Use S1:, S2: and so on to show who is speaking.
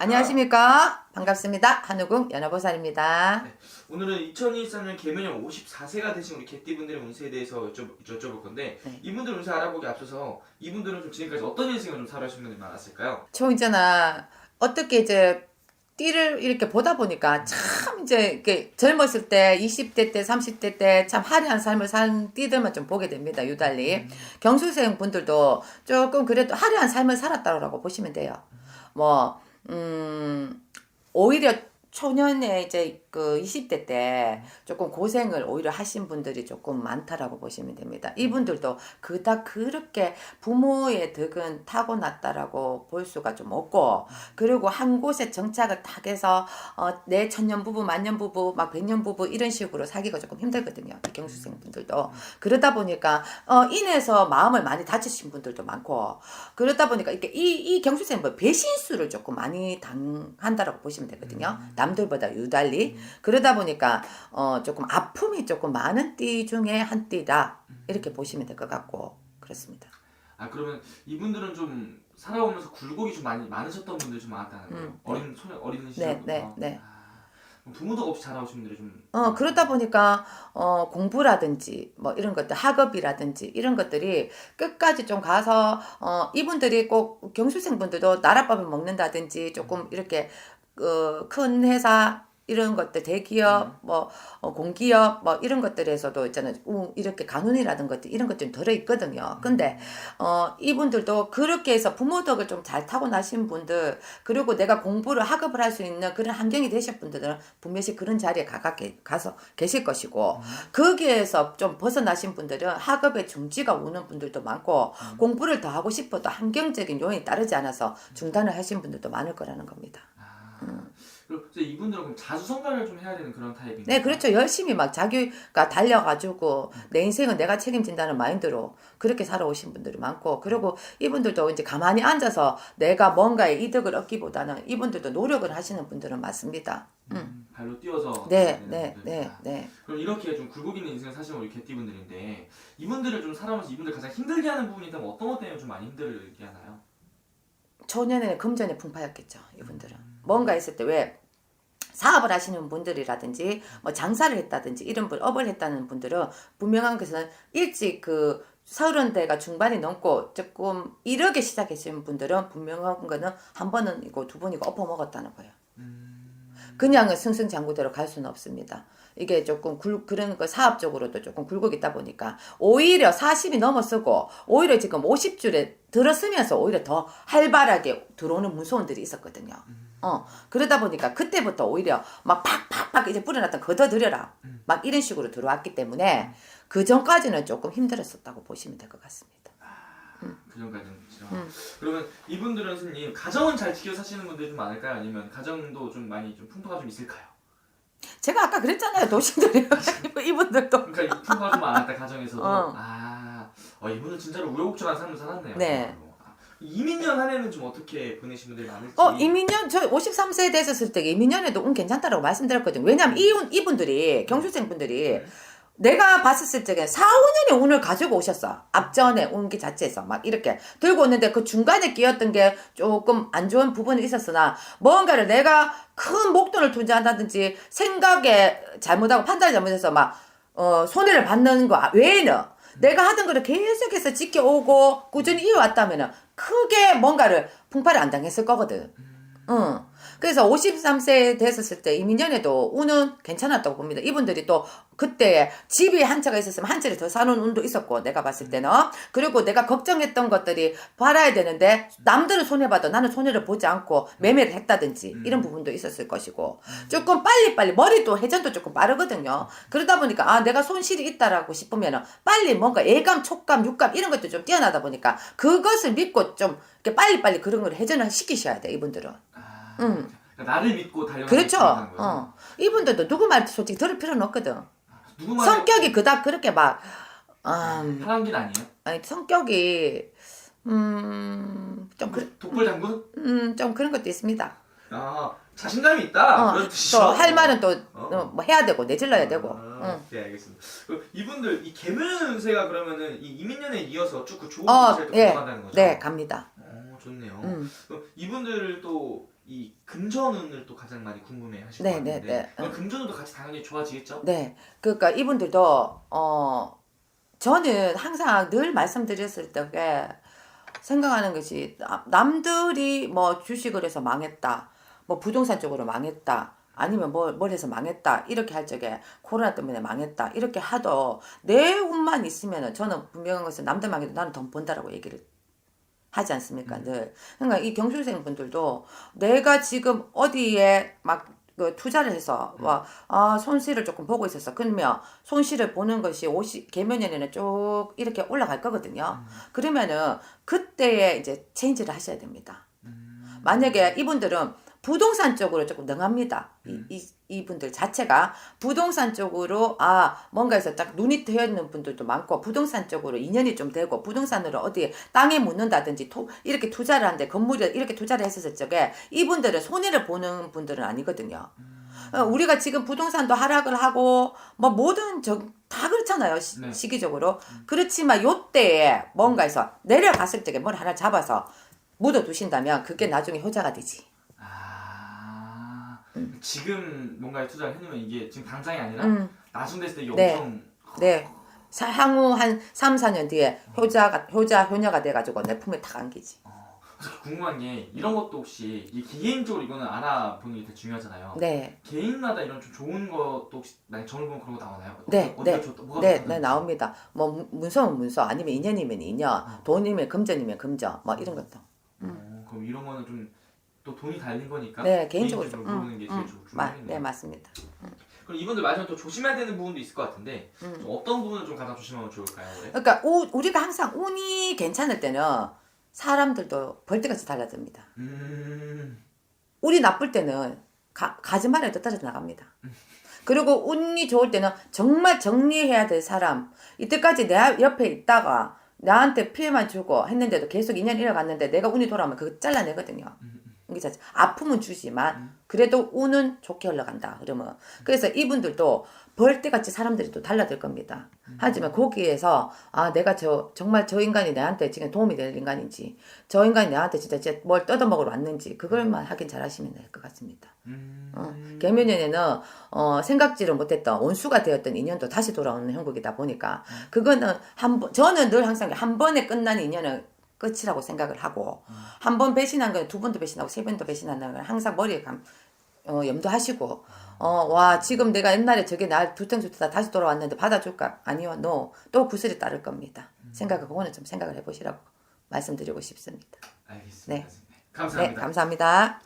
S1: 안녕하십니까. 반갑습니다. 한우궁 연어보살입니다.
S2: 네, 오늘은 2023년 개묘년 54세가 되신 우리 개띠분들의 운세에 대해서 여쭤볼 건데
S1: 네.
S2: 이분들 운세 알아보기 앞서서 이분들은 좀 지금까지 어떤 인생을 좀 살아오신 분들이 많았을까요?
S1: 저 있잖아. 어떻게 이제 띠를 이렇게 보다 보니까 참 이제 이렇게 젊었을 때 20대 때 30대 때 참 화려한 삶을 산 띠들만 좀 보게 됩니다. 유달리. 경수생 분들도 조금 그래도 화려한 삶을 살았다고 보시면 돼요. 뭐 오히려 초년에 이제 그 20대 때 조금 고생을 오히려 하신 분들이 조금 많다라고 보시면 됩니다. 이분들도 그닥 그렇게 부모의 덕은 타고났다라고 볼 수가 좀 없고, 그리고 한 곳에 정착을 딱 해서 내 천년부부, 만년부부, 막 백년부부 이런 식으로 살기가 조금 힘들거든요. 이 경수생 분들도. 그러다 보니까 인해서 마음을 많이 다치신 분들도 많고, 그러다 보니까 이렇게 이 경수생 뭐 배신수를 조금 많이 당한다라고 보시면 되거든요. 남들보다 유달리. 그러다 보니까 조금 아픔이 조금 많은 띠 중에 한 띠다 이렇게 보시면 될 것 같고 그렇습니다.
S2: 아 그러면 이분들은 좀 살아오면서 굴곡이 좀 많으셨던 분들이 좀 많았다는 거예요? 어린 시절부터?
S1: 네.
S2: 부모도 없이 자라오신 분들이 좀
S1: 그러다 보니까 공부라든지 뭐 이런 것들, 학업이라든지 이런 것들이 끝까지 좀 가서 이분들이 꼭 경수생 분들도 나랏밥을 먹는다든지 조금 이렇게 큰 회사 이런 것들, 대기업, 뭐 공기업 뭐 이런 것들에서도 있잖아요. 이렇게 간운이라든 것들 이런 것들이 들어있거든요. 근데 이분들도 그렇게 해서 부모 덕을 좀 잘 타고나신 분들, 그리고 내가 공부를 학업을 할 수 있는 그런 환경이 되신 분들은 분명히 그런 자리에 가깝게 가서 계실 것이고, 거기에서 좀 벗어나신 분들은 학업에 중지가 오는 분들도 많고, 공부를 더 하고 싶어도 환경적인 요인이 따르지 않아서 중단을 하신 분들도 많을 거라는 겁니다.
S2: 그리고 이제 이분들은 그럼 자수성가를 좀 해야 되는 그런 타입인가요?
S1: 네, 그렇죠. 열심히 막 자기가 달려가지고 내 인생은 내가 책임진다는 마인드로 그렇게 살아오신 분들이 많고, 그리고 이분들도 이제 가만히 앉아서 내가 뭔가의 이득을 얻기보다는 이분들도 노력을 하시는 분들은 많습니다.
S2: 발로 뛰어서
S1: 네.
S2: 그럼 이렇게 좀 굴곡 있는 인생을 사시는 우리 개띠분들인데 이분들을 좀 살아오면서 이분들 가장 힘들게 하는 부분이 있다면 어떤 것 때문에 좀 많이 힘들게 하나요?
S1: 초년에는 금전의 풍파였겠죠. 이분들은 뭔가 있을 때 왜 사업을 하시는 분들이라든지 뭐 장사를 했다든지 이런 분, 업을 했다는 분들은 분명한 것은 일찍 그 30대가 중반이 넘고 조금 이르게 시작하시는 분들은 분명한 거는 한 번은이고 두 번이고 엎어먹었다는 거예요. 그냥은 승승장구대로 갈 수는 없습니다. 이게 조금 그런 거 사업적으로도 조금 굴곡이 있다 보니까 오히려 40이 넘어서고 오히려 지금 50줄에 들어서면서 오히려 더 활발하게 들어오는 문소원들이 있었거든요. 그러다 보니까 그때부터 오히려 막 팍팍팍 이제 뿌려놨던 걷어들여라 막 이런 식으로 들어왔기 때문에 그 전까지는 조금 힘들었었다고 보시면 될 것 같습니다.
S2: 그 전까지는 그렇죠. 그러면 이분들은 스님 가정은 잘 지켜 사시는 분들이 좀 많을까요? 아니면 가정도 좀 많이 좀 풍파가 좀 있을까요?
S1: 제가 아까 그랬잖아요. 도시들이 이분들도.
S2: 그러니까 이 풍파가 좀 많았다 가정에서도. 이분은 진짜로 우여곡절한 삶을 살았네요.
S1: 네.
S2: 이민년 한 해는 좀 어떻게 보내신 분들이 많을지.
S1: 이민년, 저 53세에 됐었을 때 이민년에도 괜찮다라고 말씀드렸거든요. 왜냐면 이분들이, 경수생 분들이 내가 봤었을 적에 4, 5년의 운을 가지고 오셨어. 앞전에 운기 자체에서 막 이렇게 들고 오는데 그 중간에 끼었던 게 조금 안 좋은 부분이 있었으나 뭔가를 내가 큰 목돈을 투자한다든지 생각에 잘못하고 판단을 잘못해서 막 손해를 받는 거 외에는 내가 하던 거를 계속해서 지켜오고 꾸준히 이어왔다면은 크게 뭔가를 풍파를 안 당했을 거거든. 그래서 53세 됐었을 때 이민년에도 운은 괜찮았다고 봅니다. 이분들이 또 그때 집이 한 채가 있었으면 한 채를 더 사는 운도 있었고, 내가 봤을 때는. 그리고 내가 걱정했던 것들이 팔아야 되는데 남들은 손해봐도 나는 손해를 보지 않고 매매를 했다든지 이런 부분도 있었을 것이고, 조금 빨리빨리 머리도 회전도 조금 빠르거든요. 그러다 보니까 내가 손실이 있다라고 싶으면 빨리 뭔가 예감, 촉감, 육감 이런 것도 좀 뛰어나다 보니까 그것을 믿고 좀 이렇게 빨리빨리 그런 걸 회전을 시키셔야 돼, 이분들은.
S2: 그러니까 나를 믿고 달려가는
S1: 그렇죠. 이분들도 누구 말 솔직히 들을 필요는 없거든.
S2: 누구 말
S1: 성격이 그닥 그렇게 막
S2: 편한 길 아니에요?
S1: 아니 성격이 좀
S2: 독불장군?
S1: 좀 그런 것도 있습니다.
S2: 자신감이 있다 그런 뜻이죠.
S1: 또 할 말은 또 뭐 해야 되고 내질러야 되고.
S2: 네, 알겠습니다. 이분들 이 개묘년 운세가 그러면은 이 이민년에 이어서 쭉 그 좋은 운세를 또 들어간다는 거죠?
S1: 네, 갑니다.
S2: 좋네요. 그럼 이분들을 또 이 금전운을 또 가장 많이 궁금해 하실 것
S1: 네,
S2: 같은데
S1: 네, 네.
S2: 그럼 금전운도 같이 당연히 좋아지겠죠?
S1: 네. 그러니까 이분들도 저는 항상 늘 말씀드렸을 때 생각하는 것이 남들이 뭐 주식을 해서 망했다. 뭐 부동산 쪽으로 망했다. 아니면 뭘 해서 망했다. 이렇게 할 적에 코로나 때문에 망했다. 이렇게 하도 내 운만 있으면은 저는 분명한 것은 남들 망해도 나는 돈 번다라고 얘기를 하지 않습니까? 늘. 그러니까 이 경술생 분들도 내가 지금 어디에 막 그 투자를 해서 손실을 조금 보고 있었어. 그러면 손실을 보는 것이 개면연에는 쭉 이렇게 올라갈 거거든요. 그러면은 그때에 이제 체인지를 하셔야 됩니다. 만약에 이분들은 부동산 쪽으로 조금 능합니다. 이분들 자체가 부동산 쪽으로 뭔가에서 딱 눈이 트여 있는 분들도 많고 부동산 쪽으로 인연이 좀 되고 부동산으로 어디 땅에 묻는다든지 이렇게 투자를 하는데 건물에 이렇게 투자를 했었을 적에 이분들은 손해를 보는 분들은 아니거든요. 우리가 지금 부동산도 하락을 하고 뭐 모든 다 그렇잖아요.
S2: 네.
S1: 시기적으로. 그렇지만 요때에 뭔가에서 내려갔을 적에 뭘 하나 잡아서 묻어두신다면 그게 나중에 효자가 되지.
S2: 지금 뭔가에 투자를 해놓으면 이게 지금 당장이 아니라 나중 됐을 때 이게
S1: 네.
S2: 엄청
S1: 네. 향후 한 3, 4년 뒤에 효녀가 돼가지고 내 품에 탁 안기지.
S2: 그래서 궁금한 게 이런 것도 혹시 개인적으로 이거는 알아보는 게 되게 중요하잖아요.
S1: 네.
S2: 개인마다 이런 좀 좋은 것도 혹시 만약 점을 보면 그런 거 나오나요?
S1: 네,
S2: 어디가
S1: 네.
S2: 좋다, 뭐가
S1: 네,
S2: 좋다든지.
S1: 네, 나옵니다. 뭐, 문서면 문서, 아니면 인연이면 인연, 돈이면 금전이면 금전, 뭐 이런 것도.
S2: 그럼 이런 거는 좀 또 돈이 달린 거니까
S1: 네, 개인적으로
S2: 보는 게 제일 중요하겠네요.
S1: 네, 맞습니다.
S2: 그럼 이분들 마지막에 또 조심해야 되는 부분도 있을 것 같은데 좀 어떤 부분을 좀 가장 조심하면 좋을까요? 올해?
S1: 그러니까 우리가 항상 운이 괜찮을 때는 사람들도 벌떼같이 달라집니다. 운이 나쁠 때는 가지만 해도 떨어져 나갑니다. 그리고 운이 좋을 때는 정말 정리해야 될 사람, 이때까지 내 옆에 있다가 나한테 피해만 주고 했는데도 계속 인연이 이어갔는데 내가 운이 돌아오면 그거 잘라내거든요. 이게 아픔은 주지만 그래도 운은 좋게 흘러간다. 그러면 그래서 이분들도 벌떼같이 사람들이 또 달라들 겁니다. 하지만 거기에서 내가 정말 저 인간이 내한테 지금 도움이 될 인간인지 저 인간이 내한테 진짜 뭘 뜯어먹으러 왔는지 그걸만 확인 잘 하시면 될 것 같습니다. 개면연에는 생각지를 못했던 원수가 되었던 인연도 다시 돌아오는 형국이다 보니까 그거는 저는 늘 항상 한 번에 끝난 인연은 끝이라고 생각을 하고 한 번 배신한 건 두 번도 배신하고 세 번도 배신하는 건 항상 머리에 염두하시고 지금 내가 옛날에 저게 날 두탕두탕 다시 돌아왔는데 받아줄까? 아니요, no. 또 구슬이 따를 겁니다. 그거는 좀 생각을 해보시라고 말씀드리고 싶습니다.
S2: 알겠습니다.
S1: 네.
S2: 감사합니다.
S1: 네, 감사합니다.